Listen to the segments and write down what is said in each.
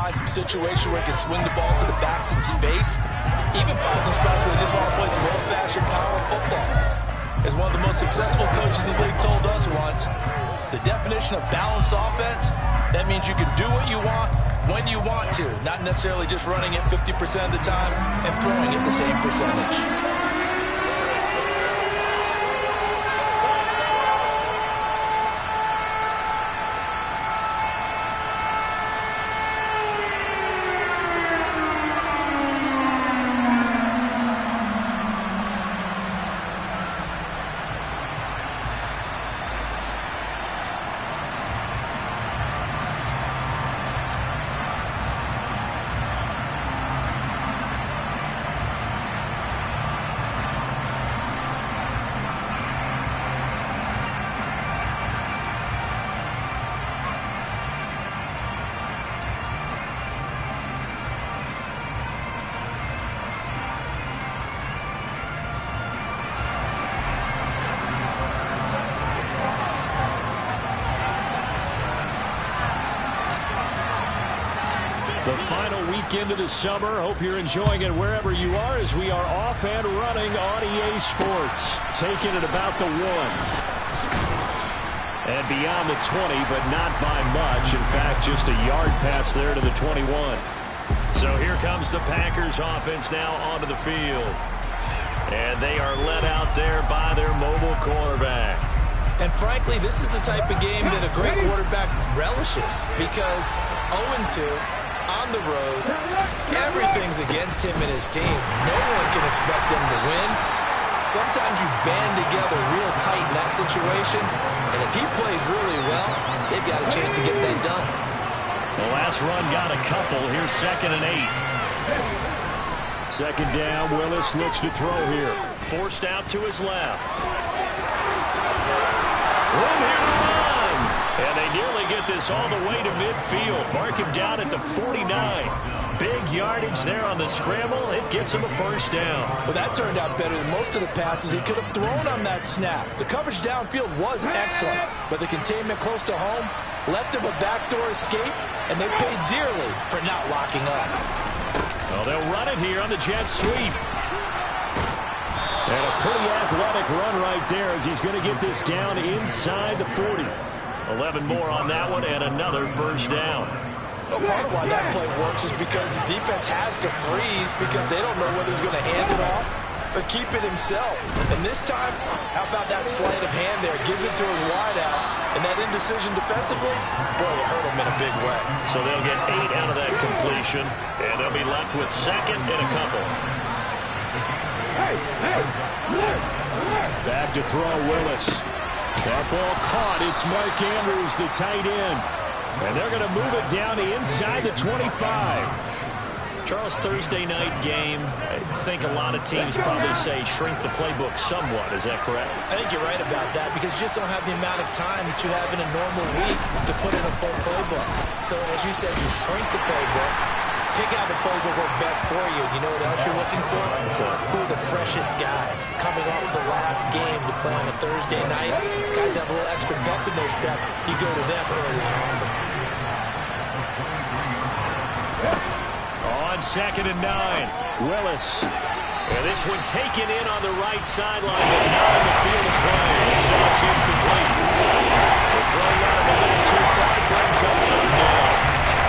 find some situation where he can swing the ball to the backs in space. Even find some spots where they just want to play some old-fashioned power football. As one of the most successful coaches in the league told us once, the definition of balanced offense, that means you can do what you want when you want to, not necessarily just running it 50% of the time and throwing it the same percentage. The final weekend of the summer. Hope you're enjoying it wherever you are as we are off and running on EA Sports. Taking it about the 1. And beyond the 20, but not by much. In fact, just a yard pass there to the 21. So here comes the Packers offense now onto the field. And they are led out there by their mobile quarterback. And frankly, this is the type of game that a great quarterback relishes because 0-2 on the road, everything's against him and his team. No one can expect them to win. Sometimes you band together real tight in that situation, and if he plays really well, they've got a chance to get that done. The last run got a couple. Here's 2nd and 8. Second down, Willis looks to throw here. Forced out to his left. Room here to run. And they nearly get this all the way to midfield. Mark him down at the 49. Big yardage there on the scramble. It gets him a first down. Well, that turned out better than most of the passes he could have thrown on that snap. The coverage downfield was excellent, but the containment close to home left him a backdoor escape, and they paid dearly for not locking up. Well, they'll run it here on the jet sweep. And a pretty athletic run right there as he's going to get this down inside the 40. 11 more on that one and another first down. Well, part of why that play works is because the defense has to freeze because they don't know whether he's going to hand it off or keep it himself. And this time, how about that sleight of hand there? Gives it to his wideout. And that indecision defensively, boy, it hurt him in a big way. So they'll get 8 out of that completion, and they'll be left with 2nd and a couple. Back to throw, Willis. That ball caught. It's Mark Andrews, the tight end. And they're going to move it down to inside the 25. Charles, Thursday night game, I think a lot of teams probably say shrink the playbook somewhat. Is that correct? I think you're right about that because you just don't have the amount of time that you have in a normal week to put in a full playbook. So as you said, you shrink the playbook, pick out the plays that work best for you. You know what else you're looking for? Who are the freshest guys coming off the last game to play on a Thursday night? Guys have a little extra pep in their step. You go to them early and often. On 2nd and 9, Willis. And this one taken in on the right sideline, but not in the field of play. So it's incomplete. The throw line a little too far, brings up 3rd down.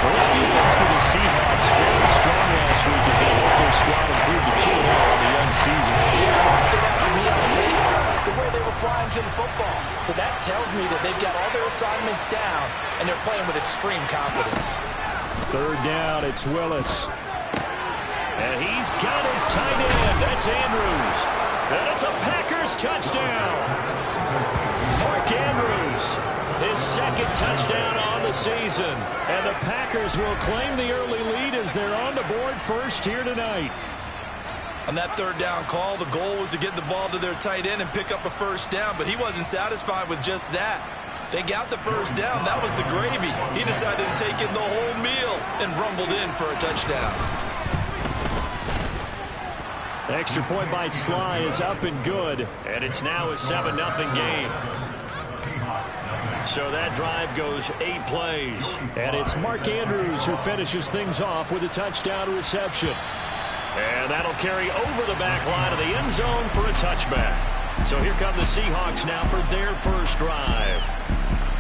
Well, this defense for the Seahawks very strong last week as they helped their squad improve to 2-0 on the young season. Yeah, what stood out to me on tape, the way they were flying to the football. So that tells me that they've got all their assignments down, and they're playing with extreme confidence. 3rd down, it's Willis. And he's got his tight end. That's Andrews. And it's a Packers touchdown. Mark Andrews, his 2nd touchdown on the season. And the Packers will claim the early lead as they're on the board first here tonight. On that 3rd down call, the goal was to get the ball to their tight end and pick up a first down, but he wasn't satisfied with just that. They got the first down. That was the gravy. He decided to take in the whole meal and rumbled in for a touchdown. Extra point by Sly is up and good. And it's now a 7-0 game. So that drive goes 8 plays. And it's Mark Andrews who finishes things off with a touchdown reception. And that'll carry over the back line of the end zone for a touchback. So here come the Seahawks now for their first drive.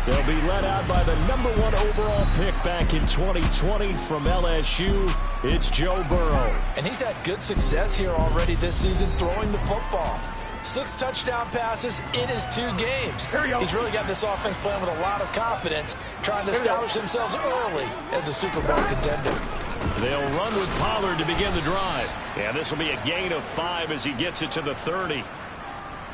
They'll be led out by the #1 overall pick back in 2020 from LSU. It's Joe Burrow. And he's had good success here already this season throwing the football. 6 touchdown passes in his 2 games. He's really got this offense playing with a lot of confidence, trying to establish themselves early as a Super Bowl contender. They'll run with Pollard to begin the drive. And this will be a gain of 5 as he gets it to the 30.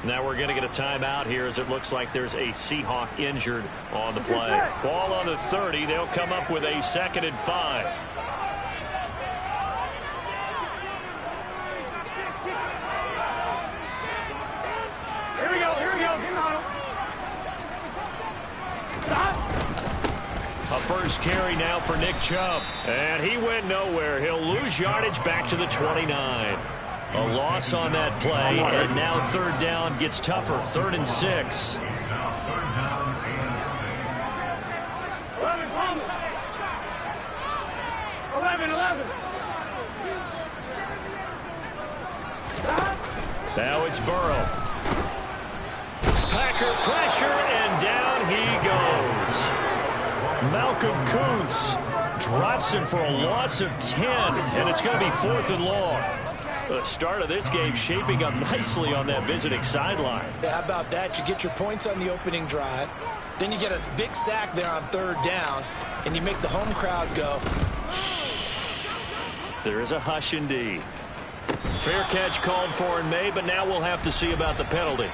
Now we're going to get a timeout here as it looks like there's a Seahawk injured on the play. Ball on the 30. They'll come up with a 2nd and 5. Here we go. Stop. A first carry now for Nick Chubb. And he went nowhere. He'll lose yardage back to the 29. A loss on that play, and now 3rd down gets tougher. 3rd and 6. 11. Now it's Burrow. Packer pressure, and down he goes. Malcolm Kuntz drops him for a loss of 10, and it's going to be 4th and long. The start of this game shaping up nicely on that visiting sideline. How about that? You get your points on the opening drive. Then you get a big sack there on 3rd down, and you make the home crowd go. There is a hush indeed. Fair catch called for in May, but now we'll have to see about the penalty.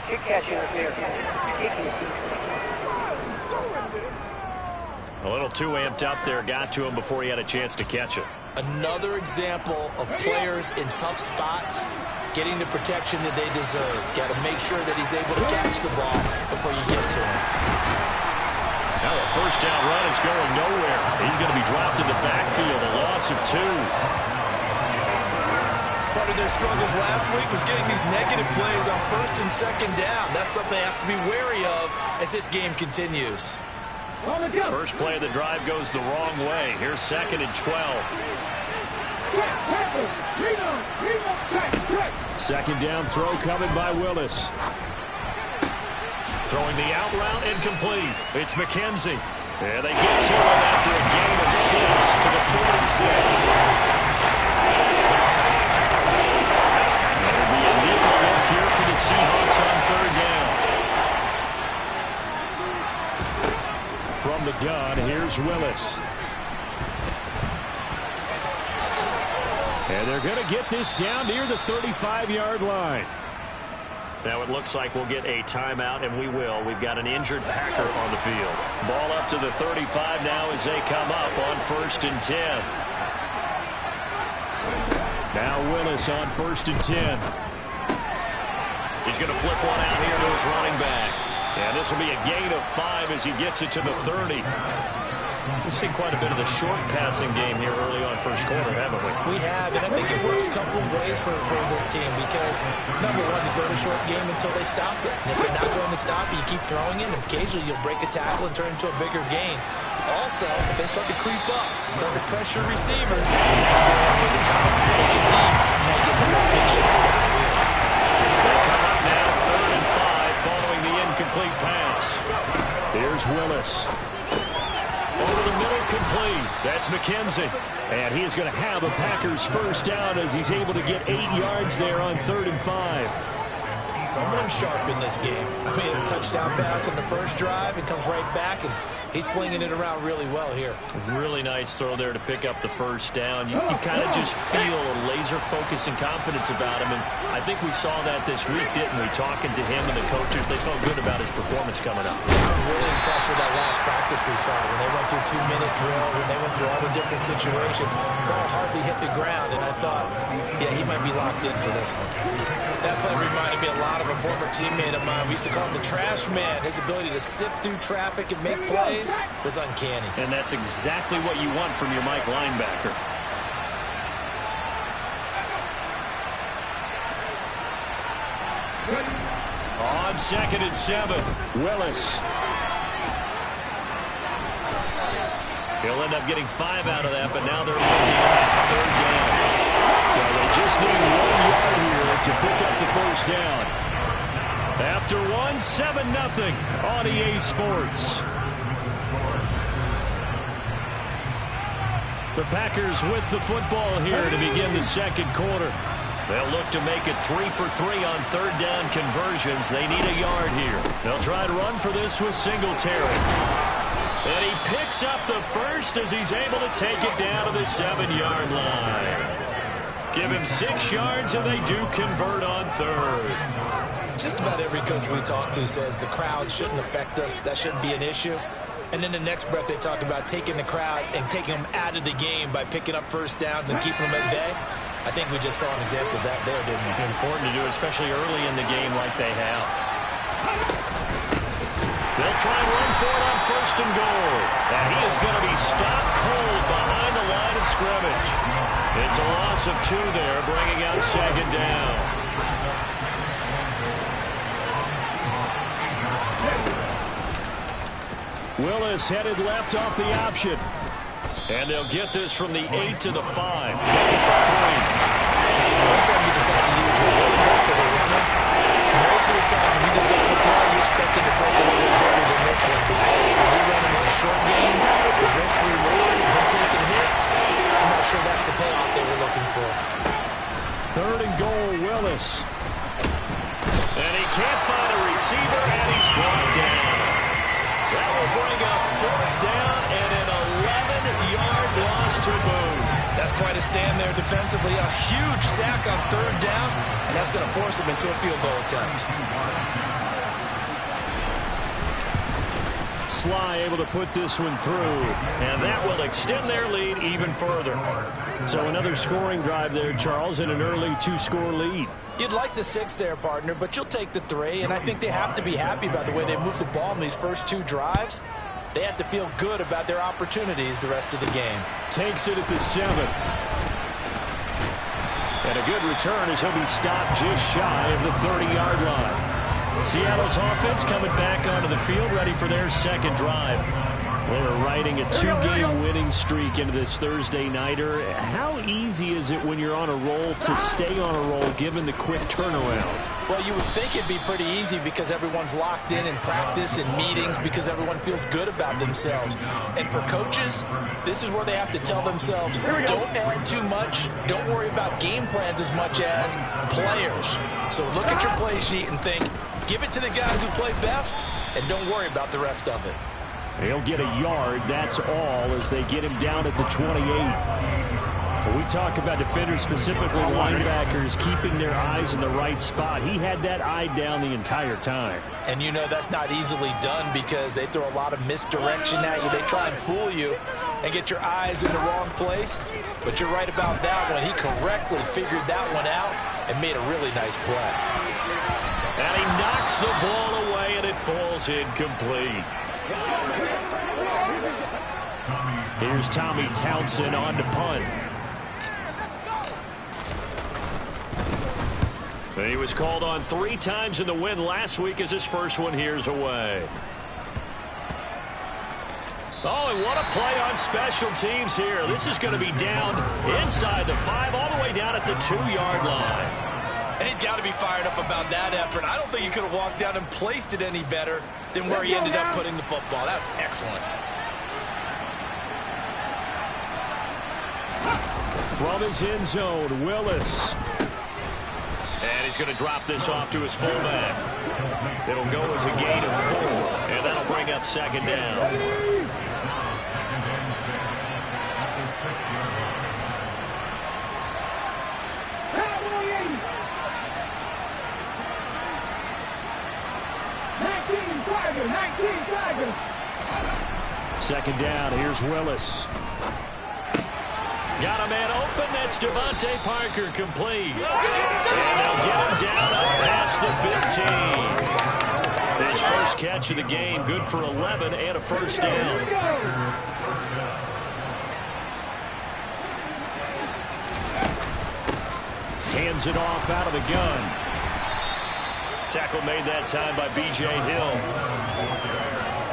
Good catch in the fair catch. A little too amped up there, got to him before he had a chance to catch it. Another example of players in tough spots getting the protection that they deserve. Got to make sure that he's able to catch the ball before you get to him. Now a 1st down run is going nowhere. He's going to be dropped in the backfield, a loss of 2. Part of their struggles last week was getting these negative plays on 1st and 2nd down. That's something they have to be wary of as this game continues. First play of the drive goes the wrong way. Here's 2nd and 12. 2nd down throw coming by Willis. Throwing the out route incomplete. It's McKenzie. And they get to him after a gain of 6 to the 46. That'll be a nickel look here for the Seahawks on 3rd down. From the gun, here's Willis. And they're going to get this down near the 35-yard line. Now it looks like we'll get a timeout, and we will. We've got an injured Packer on the field. Ball up to the 35 now as they come up on 1st and 10. Now Willis on 1st and 10. He's going to flip one out here to his running back. And this will be a gain of 5 as he gets it to the 30. We've seen quite a bit of the short passing game here early on 1st quarter, haven't we? We have, and I think it works a couple of ways for this team because, number one, you throw the short game until they stop it. And if they're not going to stop it, you keep throwing it, and occasionally you'll break a tackle and turn into a bigger gain. Also, if they start to creep up, start to pressure receivers, now you go over the top, take it deep, and now you get some of those big shots downfield. They come up now 3rd and 5 following the incomplete pass. Here's Willis. Over the middle, complete. That's McKenzie. And he is going to have a Packers 1st down as he's able to get 8 yards there on 3rd and 5. Someone sharp in this game. I mean, a touchdown pass on the 1st drive and comes right back, and he's flinging it around really well here. Really nice throw there to pick up the 1st down. You kind of just feel a laser focus and confidence about him, and I think we saw that this week, didn't we? Talking to him and the coaches, they felt good about his performance coming up. I was really impressed with that last practice we saw when they went through 2-minute drill, when they went through all the different situations. Ball hardly hit the ground, and I thought, yeah, he might be locked in for this one. That play reminded me a lot of a former teammate of mine. We used to call him the trash man. His ability to sift through traffic and make plays was uncanny. And that's exactly what you want from your Mike linebacker. On 2nd and 7, Willis. He'll end up getting 5 out of that, but now they're looking at 3rd down. So they just need 1 yard here to pick up the 1st down. After 1, 7-0 on EA Sports. The Packers with the football here to begin the 2nd quarter. They'll look to make it 3 for 3 on 3rd down conversions. They need a yard here. They'll try to run for this with Singletary. And he picks up the 1st as he's able to take it down to the 7-yard line. Give him 6 yards, and they do convert on 3rd. Just about every coach we talk to says the crowd shouldn't affect us. That shouldn't be an issue. And then the next breath they talk about taking the crowd and taking them out of the game by picking up 1st downs and keeping them at bay. I think we just saw an example of that there, didn't we? It's important to do it, especially early in the game like they have. They'll try and run for it on 1st and goal. And he is going to be stopped cold behind the line of scrimmage. It's a loss of 2 there, bringing out 2nd down. Willis headed left off the option. And they'll get this from the 8 to the 5. Make it 3. Anytime you decide to use your running back as a runner, most of the time when you design a play, you expect it to break a little bit bigger than this one, because when you run him on short gains, the risk reward and him taking hits, I'm not sure that's the payoff they were looking for. 3rd and goal, Willis. And he can't find a receiver, and he's brought down. That will bring up 4th down and an 11-yard loss to boot. That's quite a stand there defensively. A huge sack on 3rd down, and that's going to force him into a field goal attempt. Sly able to put this one through, and that will extend their lead even further. So another scoring drive there, Charles, and an early 2-score lead. You'd like the 6 there, partner, but you'll take the 3, and I think they have to be happy about the way they moved the ball in these first 2 drives. They have to feel good about their opportunities the rest of the game. Takes it at the 7. And a good return as he'll be stopped just shy of the 30-yard line. Seattle's offense coming back onto the field, ready for their 2nd drive. They are riding a 2-game winning streak into this Thursday nighter. How easy is it when you're on a roll to stay on a roll given the quick turnaround? Well, you would think it'd be pretty easy because everyone's locked in practice and meetings, because everyone feels good about themselves. And for coaches, this is where they have to tell themselves, don't add too much. Don't worry about game plans as much as players. So look at your play sheet and think, give it to the guys who play best, and don't worry about the rest of it. He'll get a yard, that's all, as they get him down at the 28. When we talk about defenders, specifically linebackers, keeping their eyes in the right spot. He had that eye down the entire time. And you know that's not easily done because they throw a lot of misdirection at you. They try and fool you and get your eyes in the wrong place. But you're right about that one. He correctly figured that one out and made a really nice play. And he knocks the ball away, and it falls incomplete. Here's Tommy Townsend on to punt. He was called on 3 times in the win last week as his first one here's away. Oh, and what a play on special teams here. This is going to be down inside the 5, all the way down at the 2-yard line. And he's got to be fired up about that effort. I don't think he could have walked down and placed it any better than where he ended up putting the football. That's excellent. From his end zone, Willis. And he's going to drop this off to his fullback. It'll go as a gain of 4, and that'll bring up 2nd down. Second down, here's Willis. Got a man open, that's Devontae Parker, complete. And they'll get him down up past the 15. His first catch of the game, good for 11 and a first down. Hands it off out of the gun. Tackle made that time by B.J. Hill.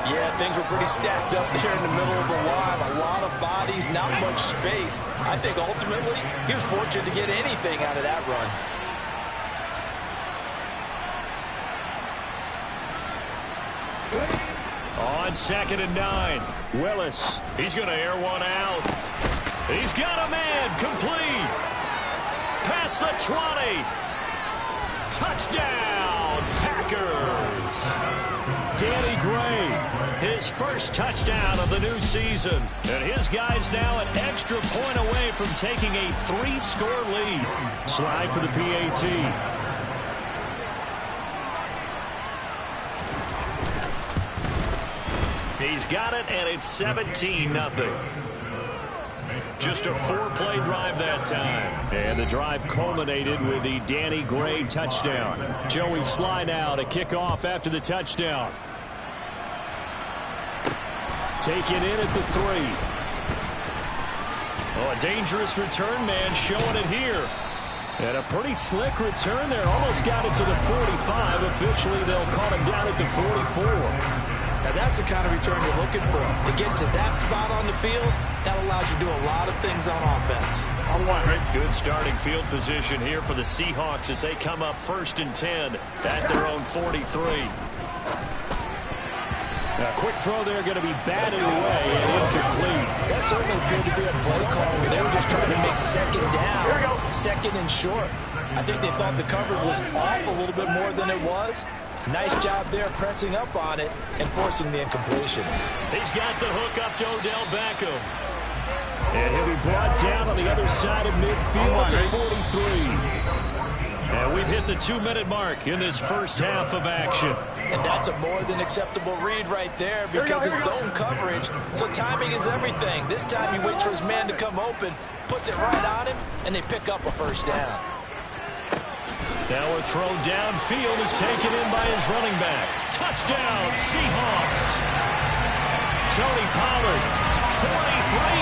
Yeah, things were pretty stacked up there in the middle of the line. A lot of bodies, not much space. I think ultimately he was fortunate to get anything out of that run. On 2nd and 9, Willis. He's going to air one out. He's got a man. Complete. Past the 20. Touchdown, Packers. Danny Gray, his first touchdown of the new season. And his guys now an extra point away from taking a 3-score lead. Slide for the PAT. He's got it, and it's 17-0. Just a 4-play drive that time. And the drive culminated with the Danny Gray touchdown. Joey Sly now to kick off after the touchdown. Taken in at the 3. Oh, a dangerous return man showing it here. And a pretty slick return there. Almost got it to the 45. Officially, they'll call him down at the 44. Now, that's the kind of return you're looking for. To get to that spot on the field, that allows you to do a lot of things on offense. Good starting field position here for the Seahawks as they come up 1st and 10 at their own 43. A quick throw there going to be batted away and incomplete. That certainly appeared to be a play call where they were just trying to make 2nd down, 2nd and short. I think they thought the coverage was off a little bit more than it was. Nice job there pressing up on it and forcing the incompletion. He's got the hook up to Odell Beckham. And he'll be brought down on the other side of midfield to 43. And we've hit the 2-minute mark in this first half of action. And that's a more than acceptable read right there because it's zone coverage, so timing is everything. This time he waits for his man to come open, puts it right on him, and they pick up a 1st down. Now a throw downfield is taken in by his running back. Touchdown, Seahawks. Tony Pollard, 43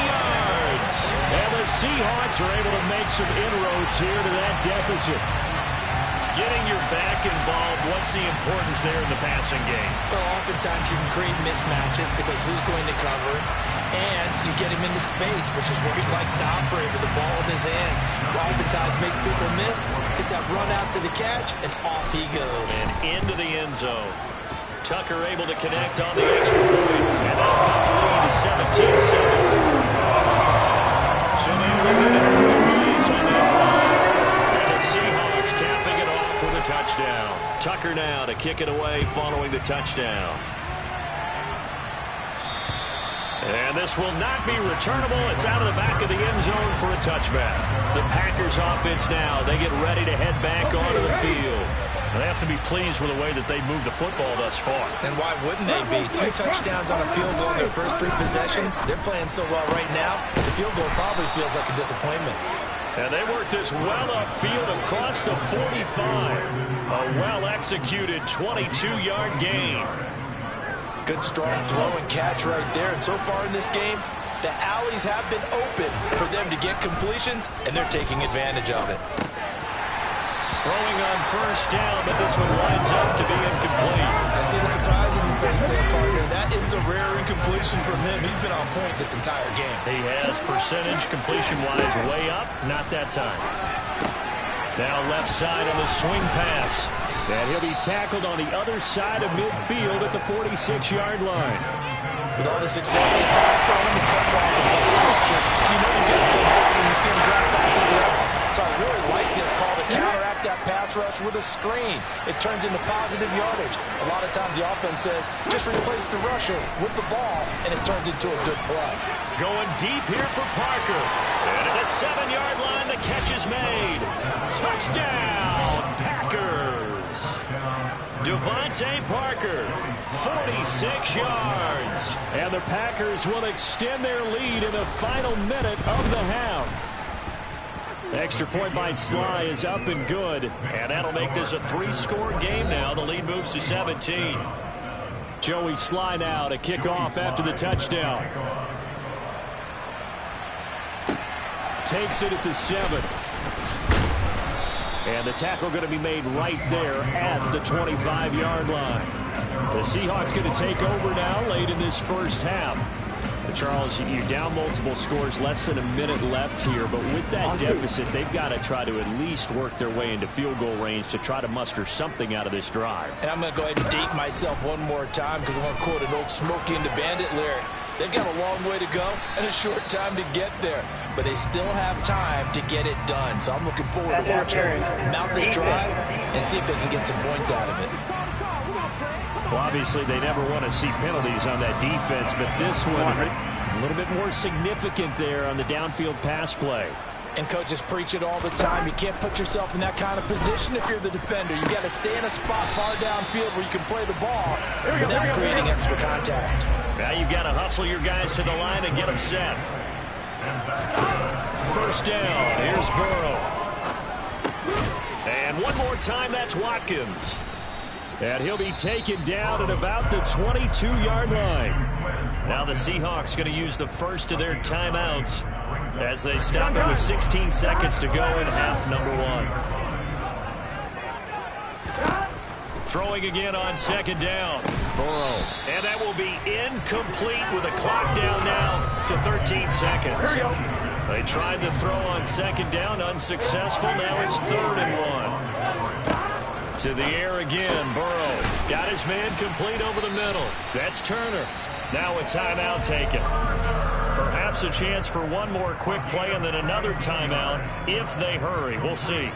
yards. And the Seahawks are able to make some inroads here to that deficit. Getting your back involved, what's the importance there in the passing game? Well, oftentimes you can create mismatches because who's going to cover it, and you get him into space, which is where he likes to operate with the ball in his hands. Oftentimes makes people miss, gets that run after the catch, and off he goes. And into the end zone. Tucker able to connect on the extra point, and that'll cut the lead to 17-7. So they limited 3 plays on that drive. And the Seahawks capping it off with a touchdown. Tucker now to kick it away following the touchdown. And this will not be returnable. It's out of the back of the end zone for a touchback. The Packers offense now, they get ready to head back onto the field. They have to be pleased with the way that they moved the football thus far. And why wouldn't they be? 2 touchdowns on a field goal in their first 3 possessions. They're playing so well right now, the field goal probably feels like a disappointment. And they work this well upfield across the 45. A well-executed 22-yard gain. Good strong throw and catch right there. And so far in this game, the alleys have been open for them to get completions, and they're taking advantage of it. Throwing on 1st down, but this one winds up to be incomplete. I see the surprise in your face there, partner. That is a rare incompletion from him. He's been on point this entire game. He has percentage completion-wise way up, not that time. Now left side on the swing pass. And he'll be tackled on the other side of midfield at the 46-yard line. With all the success he's had throwing the footballs and the structure, you know you get a good hit when you see him drop back to throw. So I really like this call to counteract that pass rush with a screen. It turns into positive yardage. A lot of times the offense says, just replace the rusher with the ball, and it turns into a good play. Going deep here for Parker. And at the 7-yard line, the catch is made. Touchdown, Packers. Devontae Parker, 46 yards. And the Packers will extend their lead in the final minute of the half. Extra point by Sly is up and good. And that'll make this a 3-score game now. The lead moves to 17. Joey Sly now to kick off after the touchdown. Takes it at the 7. And the tackle going to be made right there at the 25-yard line. The Seahawks going to take over now late in this first half. Charles, you're down multiple scores, less than a minute left here, but with that deficit, they've got to try to at least work their way into field goal range to try to muster something out of this drive. And I'm going to go ahead and date myself one more time because I want to quote an old Smokey and the Bandit lyric. They've got a long way to go and a short time to get there, but they still have time to get it done. So I'm looking forward to watching them mount this drive and see if they can get some points out of it. Well, obviously, they never want to see penalties on that defense, but this one a little bit more significant there on the downfield pass play. And coaches preach it all the time. You can't put yourself in that kind of position if you're the defender. You got to stay in a spot far downfield where you can play the ball without creating extra contact. Now you've got to hustle your guys to the line and get them set. First down. Here's Burrow. And one more time, that's Watkins. And he'll be taken down at about the 22-yard line. Now the Seahawks going to use the first of their timeouts as they stop it with 16 seconds to go in half number one. Throwing again on second down. Burrow. And that will be incomplete with a clock down now to 13 seconds. They tried the throw on second down, unsuccessful. Now it's 3rd and 1. To the air again, Burrow. Got his man complete over the middle. That's Turner. Now a timeout taken. Perhaps a chance for one more quick play and then another timeout if they hurry. We'll see.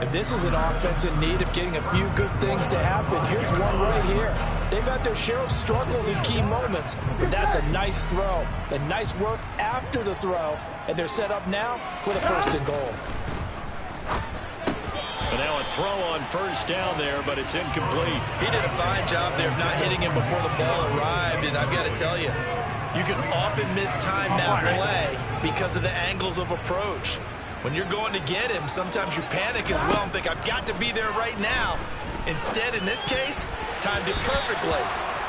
And this is an offense in need of getting a few good things to happen. Here's one right here. They've had their share of struggles in key moments, but that's a nice throw. And nice work after the throw. And they're set up now with a 1st and goal. But now a throw on first down there, but it's incomplete. He did a fine job there of not hitting him before the ball arrived, and I've got to tell you, you can often mistime that play because of the angles of approach. When you're going to get him, sometimes you panic as well and think, I've got to be there right now. Instead, in this case, timed it perfectly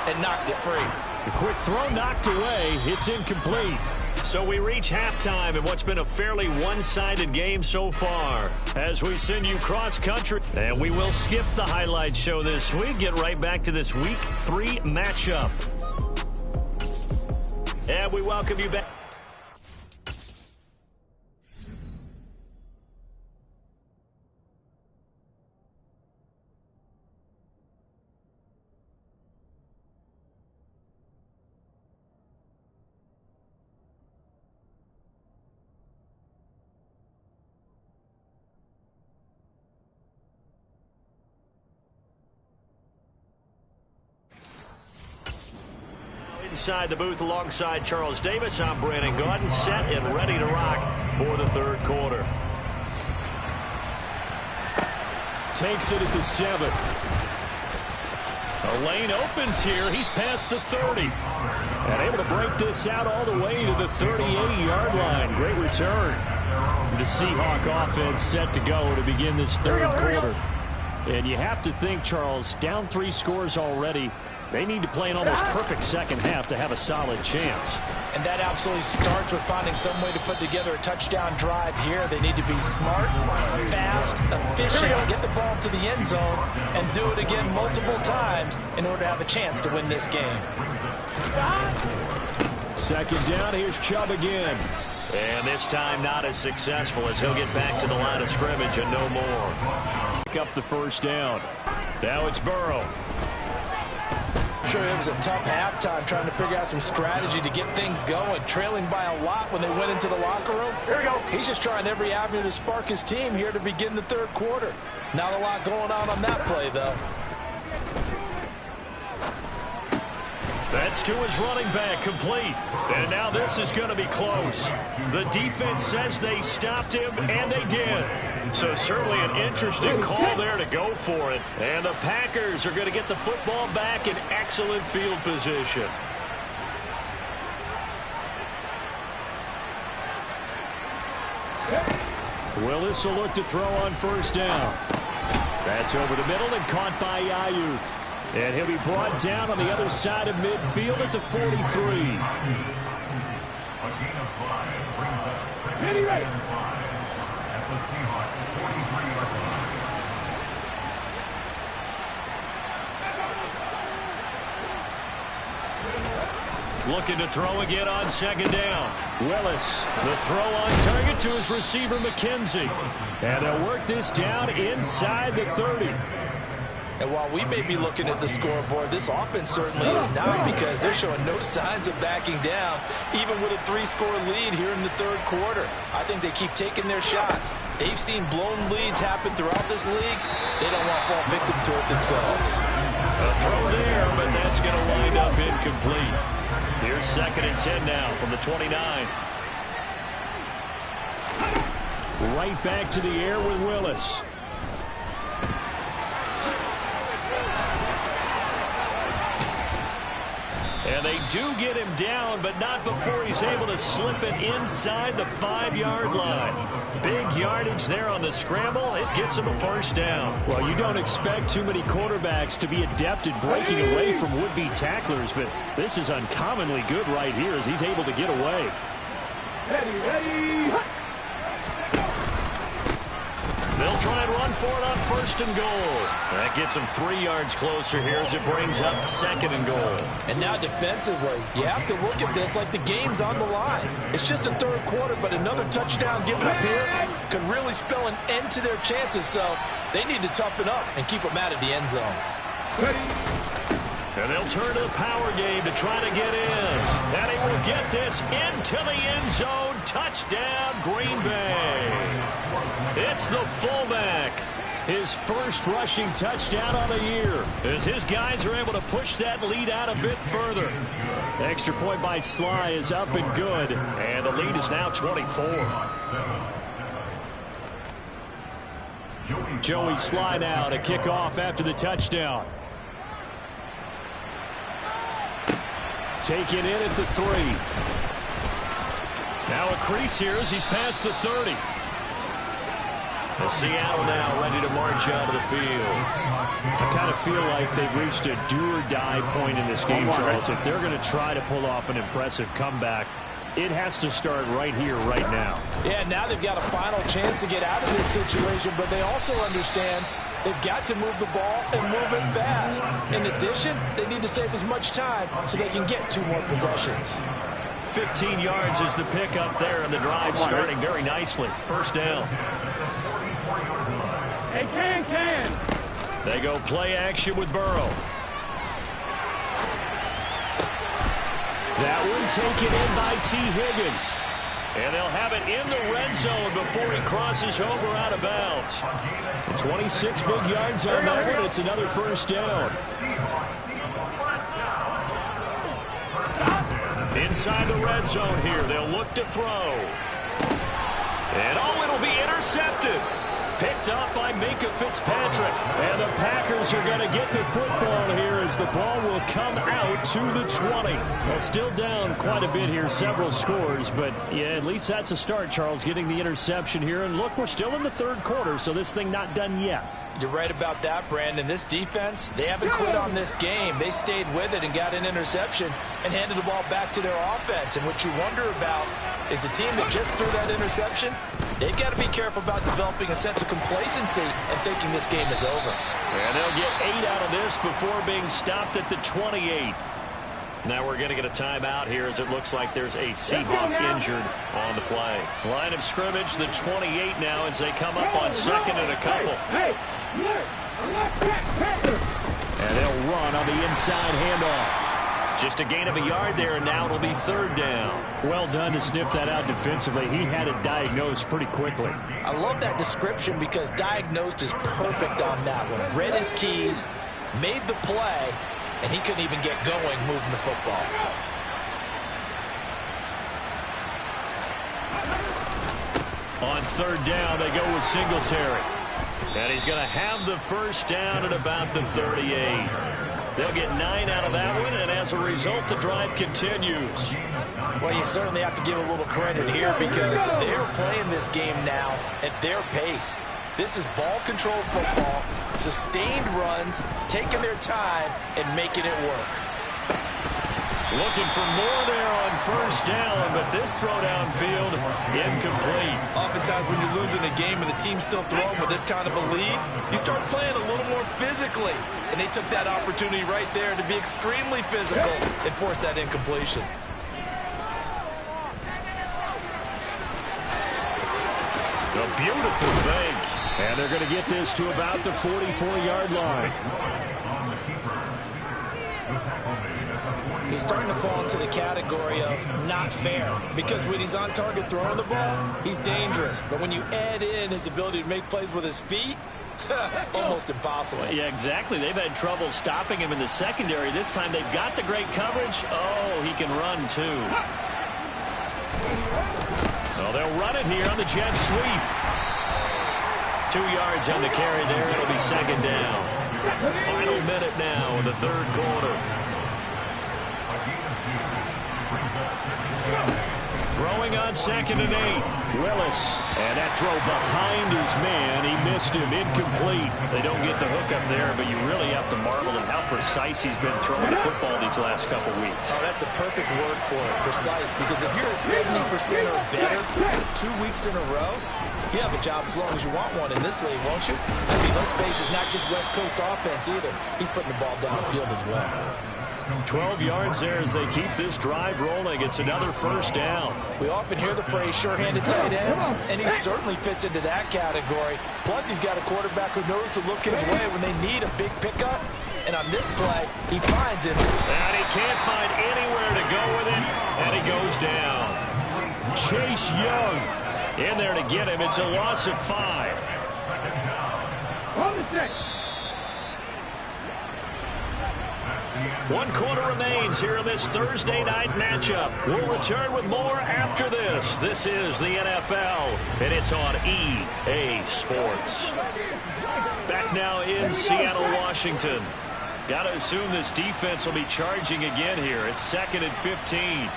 and knocked it free. The quick throw knocked away. It's incomplete. So we reach halftime in what's been a fairly one-sided game so far as we send you cross-country. And we will skip the highlight show this week. Get right back to this Week 3 matchup. And we welcome you back. Inside the booth alongside Charles Davis, I'm Brandon Gaudin, set and ready to rock for the 3rd quarter. Takes it at the 7. A lane opens here. He's past the 30. And able to break this out all the way to the 38-yard line. Great return. The Seahawk offense set to go to begin this 3rd quarter. And you have to think, Charles, down 3 scores already. They need to play an almost perfect second half to have a solid chance. And that absolutely starts with finding some way to put together a touchdown drive here. They need to be smart, fast, efficient, get the ball to the end zone, and do it again multiple times in order to have a chance to win this game. Second down, here's Chubb again. And this time not as successful as he'll get back to the line of scrimmage and no more. Pick up the first down. Now it's Burrow. I'm sure it was a tough halftime trying to figure out some strategy to get things going, trailing by a lot when they went into the locker room. Here we go. He's just trying every avenue to spark his team here to begin the 3rd quarter. Not a lot going on that play, though. That's to his running back, complete. And now this is going to be close. The defense says they stopped him, and they did. So certainly an interesting call there to go for it. And the Packers are going to get the football back in excellent field position. Willis will look to throw on first down. That's over the middle and caught by Ayuk. And he'll be brought down on the other side of midfield at the 43. Looking to throw again on second down. Willis, the throw on target to his receiver, McKenzie. And they'll work this down inside the 30. And while we may be looking at the scoreboard, this offense certainly is not, because they're showing no signs of backing down, even with a 3-score lead here in the third quarter. I think they keep taking their shots. They've seen blown leads happen throughout this league. They don't want to fall victim to it themselves. A throw there, but that's going to wind up incomplete. Here's 2nd and 10 now from the 29. Right back to the air with Willis. And they do get him down, but not before he's able to slip it inside the 5-yard line. Big yardage there on the scramble. It gets him a first down. Well, you don't expect too many quarterbacks to be adept at breaking away from would-be tacklers, but this is uncommonly good right here as he's able to get away. Ready. They'll try and run for it on 1st and goal. That gets them 3 yards closer here as it brings up 2nd and goal. And now defensively, you have to look at this like the game's on the line. It's just the third quarter, but another touchdown given up here could really spell an end to their chances. So they need to toughen up and keep them out of the end zone. And they'll turn to the power game to try to get in. And he will get this into the end zone. Touchdown, Green Bay. It's the fullback. His first rushing touchdown on the year. As his guys are able to push that lead out a bit further. The extra point by Sly is up and good. And the lead is now 24. Joey Sly now to kick off after the touchdown. Taken in at the 3. Now a crease here as he's past the 30. And Seattle now ready to march out of the field. I kind of feel like they've reached a do-or-die point in this game, Charles. If they're going to try to pull off an impressive comeback, it has to start right here, right now. Yeah, now they've got a final chance to get out of this situation, but they also understand they've got to move the ball and move it fast. In addition, they need to save as much time so they can get 2 more possessions. 15 yards is the pickup there, and the drive starting very nicely. First down. Hey, can. They go play action with Burrow. That one taken in by T. Higgins. And they'll have it in the red zone before he crosses over out of bounds. 26 big yards on that one. It's another first down. Inside the red zone here, they'll look to throw. And it'll be intercepted. Picked up by Minka Fitzpatrick. And the Packers are going to get the football here as the ball will come out to the 20. Well, still down quite a bit here, several scores, but yeah, at least that's a start, Charles, getting the interception here. And look, we're still in the third quarter, so this thing not done yet. You're right about that, Brandon. This defense, they haven't quit on this game. They stayed with it and got an interception and handed the ball back to their offense. And what you wonder about is the team that just threw that interception, they've got to be careful about developing a sense of complacency and thinking this game is over. And they'll get 8 out of this before being stopped at the 28. Now we're going to get a timeout here as it looks like there's a Seahawk injured on the play. Line of scrimmage, the 28 now as they come up on 2nd and a couple. And they'll run on the inside handoff. Just a gain of a yard there, and now it'll be 3rd down. Well done to sniff that out defensively. He had it diagnosed pretty quickly. I love that description because diagnosed is perfect on that one. Read his keys, made the play, and he couldn't even get going moving the football. On 3rd down, they go with Singletary. And he's going to have the first down at about the 38. They'll get 9 out of that one, and as a result, the drive continues. Well, you certainly have to give a little credit here because they're playing this game now at their pace. This is ball-controlled football, sustained runs, taking their time, and making it work. Looking for more there on first down, but this throw downfield incomplete. Oftentimes when you're losing a game and the team's still throwing with this kind of a lead, you start playing a little more physically. And they took that opportunity right there to be extremely physical and force that incompletion. A beautiful fake. And they're going to get this to about the 44-yard line. He's starting to fall into the category of not fair, because when he's on target throwing the ball, he's dangerous. But when you add in his ability to make plays with his feet, almost impossible. Yeah, exactly. They've had trouble stopping him in the secondary. This time they've got the great coverage. Oh, he can run too. Oh, they'll run it here on the jet sweep. 2 yards on the carry there. It'll be second down. Final minute now in the third quarter. Throwing on 2nd and 8. Willis. And that throw behind his man. He missed him. Incomplete. They don't get the hook up there, but you really have to marvel at how precise he's been throwing the football these last couple weeks. Oh, that's the perfect word for it, precise. Because if you're at 70% or better 2 weeks in a row, you have a job as long as you want one in this league, won't you? I mean, let's face it, it's not just West Coast offense either. He's putting the ball downfield as well. 12 yards there as they keep this drive rolling. It's another first down. We often hear the phrase sure-handed tight ends, and he certainly fits into that category. Plus, he's got a quarterback who knows to look his way when they need a big pickup. And on this play, he finds it. And he can't find anywhere to go with it, and he goes down. Chase Young in there to get him. It's a loss of 5. On the 6. 1 quarter remains here in this Thursday night matchup. We'll return with more after this. This is the NFL, and it's on EA Sports. Back now in Seattle, Washington. Got to assume this defense will be charging again here. It's 2nd and 15.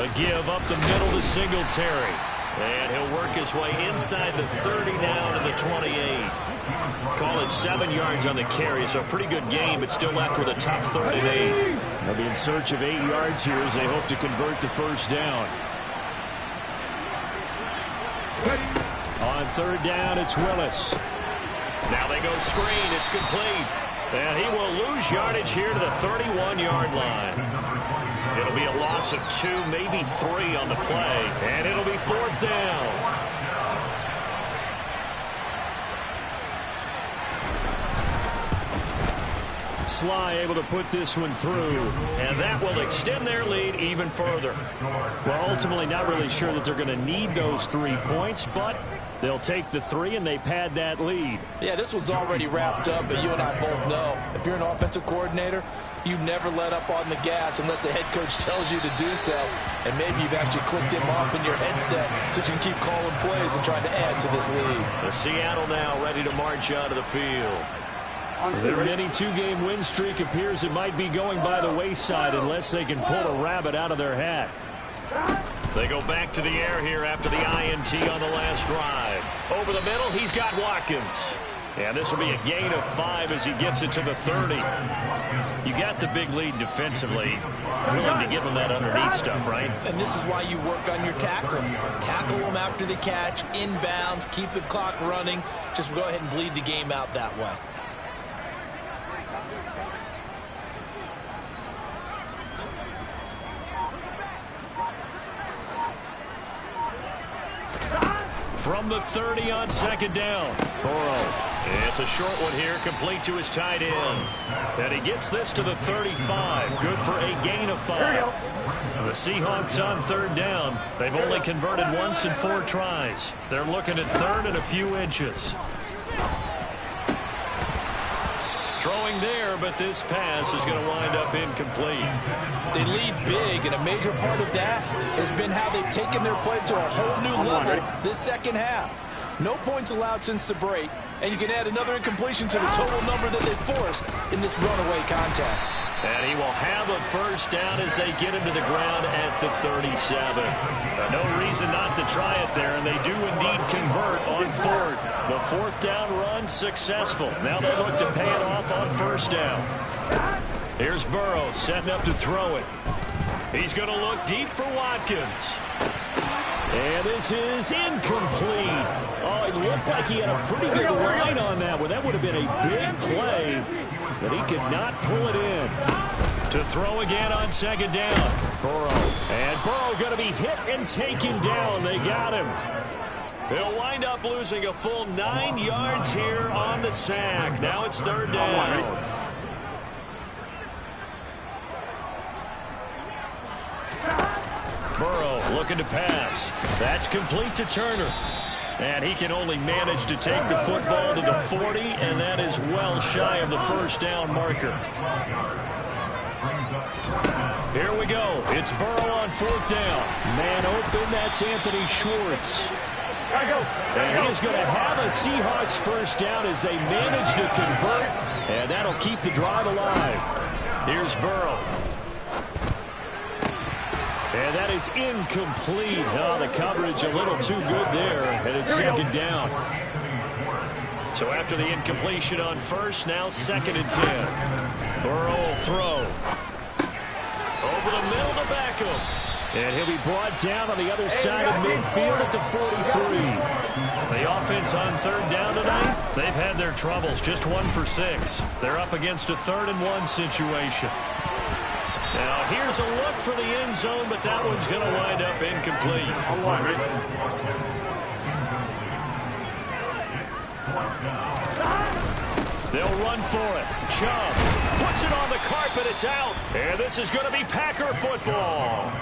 A give up the middle to Singletary. And he'll work his way inside the 30 now to the 28. Call it 7 yards on the carry, so a pretty good game, but still left with a tough 3rd and 8. They'll be in search of 8 yards here as they hope to convert the first down. On 3rd down, it's Willis. Now they go screen. It's complete. And he will lose yardage here to the 31-yard line. It'll be a loss of 2, maybe 3 on the play. And it'll be 4th down. Sly able to put this one through. And that will extend their lead even further. Well, ultimately not really sure that they're going to need those 3 points, but they'll take the 3 and they pad that lead. Yeah, this one's already wrapped up, but you and I both know if you're an offensive coordinator, you never let up on the gas unless the head coach tells you to do so. And maybe you've actually clicked him off in your headset so you can keep calling plays and trying to add to this lead. The Seattle now ready to march out of the field. Their mini 2-game win streak appears it might be going by the wayside unless they can pull a rabbit out of their hat. They go back to the air here after the INT on the last drive. Over the middle, he's got Watkins. And this will be a gain of 5 as he gets it to the 30. You got the big lead defensively. Willing to give him that underneath stuff, right? And this is why you work on your tackling. Tackle them after the catch, inbounds, keep the clock running. Just go ahead and bleed the game out that way. From the 30 on 2nd down. Burrow. It's a short one here, complete to his tight end. And he gets this to the 35. Good for a gain of 5. The Seahawks on 3rd down. They've only converted once in 4 tries. They're looking at 3rd and a few inches. Throwing there, but this pass is going to wind up incomplete. They lead big, and a major part of that has been how they've taken their play to a whole new level this second half. No points allowed since the break, and you can add another incompletion to the total number that they forced in this runaway contest. And he will have a first down as they get him to the ground at the 37. No reason not to try it there, and they do indeed convert on 4th. The 4th down run successful. Now they look to pay it off on 1st down. Here's Burrow setting up to throw it. He's going to look deep for Watkins. And this is incomplete. Oh, it looked like he had a pretty good line on that one. That would have been a big play, but he could not pull it in. To throw again on second down. Burrow. And Burrow going to be hit and taken down. They got him. He'll wind up losing a full 9 yards here on the sack. Now it's third down. Burrow looking to pass. That's complete to Turner. And he can only manage to take the football to the 40, and that is well shy of the first down marker. Here we go. It's Burrow on fourth down. Man open, that's Anthony Schwartz. And he is going to have a Seahawks first down as they manage to convert, and that'll keep the drive alive. Here's Burrow. And that is incomplete. Oh, the coverage a little too good there, and it's second down. So after the incompletion on first, now second and 10. Burrow will throw. Over the middle to Beckham. And he'll be brought down on the other side of midfield at the 43. The offense on third down tonight, they've had their troubles, just 1 for 6. They're up against a 3rd and 1 situation. Now here's a look for the end zone, but that one's going to wind up incomplete. They'll run for it. Chubb puts it on the carpet. It's out. And this is going to be Packer football.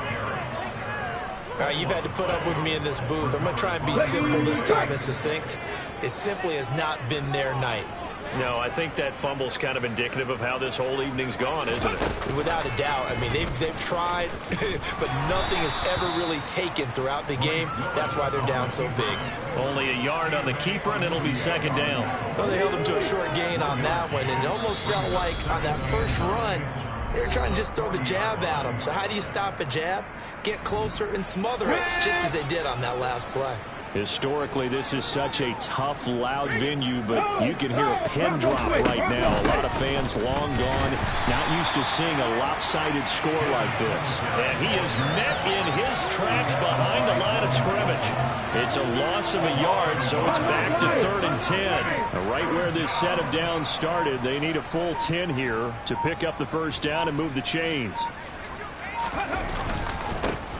You've had to put up with me in this booth. I'm going to try and be simple this time and succinct. It simply has not been their night. No, I think that fumble's kind of indicative of how this whole evening's gone, isn't it? Without a doubt. I mean, they've tried, but nothing has ever really taken throughout the game. That's why they're down so big. Only a yard on the keeper, and it'll be second down. Well, they held him to a short gain on that one, and it almost felt like on that first run, they were trying to just throw the jab at him. So how do you stop a jab? Get closer and smother it, just as they did on that last play. Historically, this is such a tough, loud venue, but you can hear a pin drop right now. A lot of fans long gone, not used to seeing a lopsided score like this. And he is met in his tracks behind the line of scrimmage. It's a loss of a yard, so it's back to 3rd and 10. Right where this set of downs started, they need a full 10 here to pick up the first down and move the chains.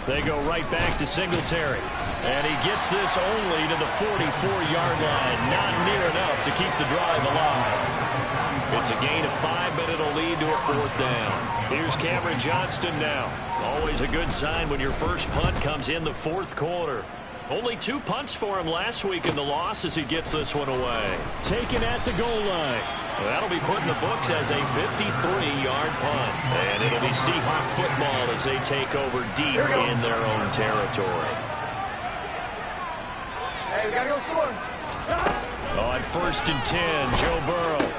They go right back to Singletary. And he gets this only to the 44-yard line. Not near enough to keep the drive alive. It's a gain of 5, but it'll lead to a 4th down. Here's Cameron Johnston now. Always a good sign when your first punt comes in the 4th quarter. Only 2 punts for him last week in the loss as he gets this one away. Taken at the goal line. That'll be put in the books as a 53-yard punt. And it'll be Seahawk football as they take over deep in their own territory. Hey, we gotta go score. On 1st and 10, Joe Burrow.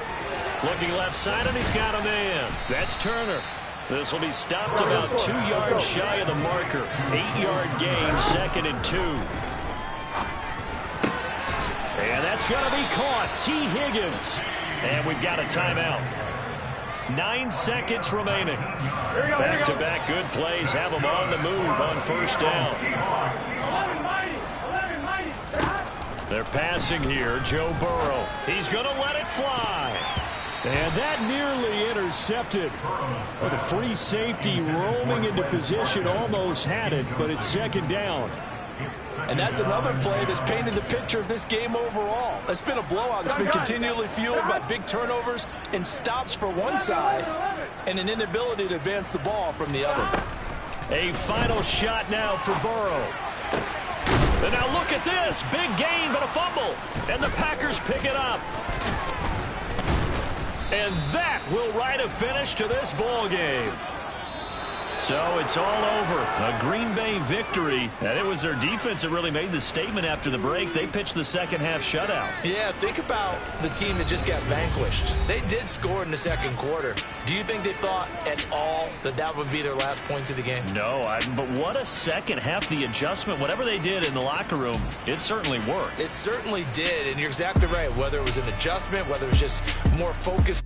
Looking left side, and he's got a man. That's Turner. This will be stopped about 2 yards shy of the marker. 8-yard gain, 2nd and 2. And that's going to be caught. T. Higgins. And we've got a timeout. 9 seconds remaining. Back-to-back good plays have them on the move on first down. They're passing here. Joe Burrow. He's going to let it fly. And that nearly intercepted. With a free safety roaming into position, almost had it, but it's second down. And that's another play that's painted the picture of this game overall. It's been a blowout. It's been continually fueled by big turnovers and stops for one side and an inability to advance the ball from the other. A final shot now for Burrow. And now look at this. Big gain, but a fumble. And the Packers pick it up. And that will write a finish to this ball game. So it's all over. A Green Bay victory. And it was their defense that really made the statement after the break. They pitched the second-half shutout. Yeah, think about the team that just got vanquished. They did score in the second quarter. Do you think they thought at all that that would be their last points of the game? No, but what a second half. The adjustment, whatever they did in the locker room, it certainly worked. It certainly did, and you're exactly right. Whether it was an adjustment, whether it was just more focus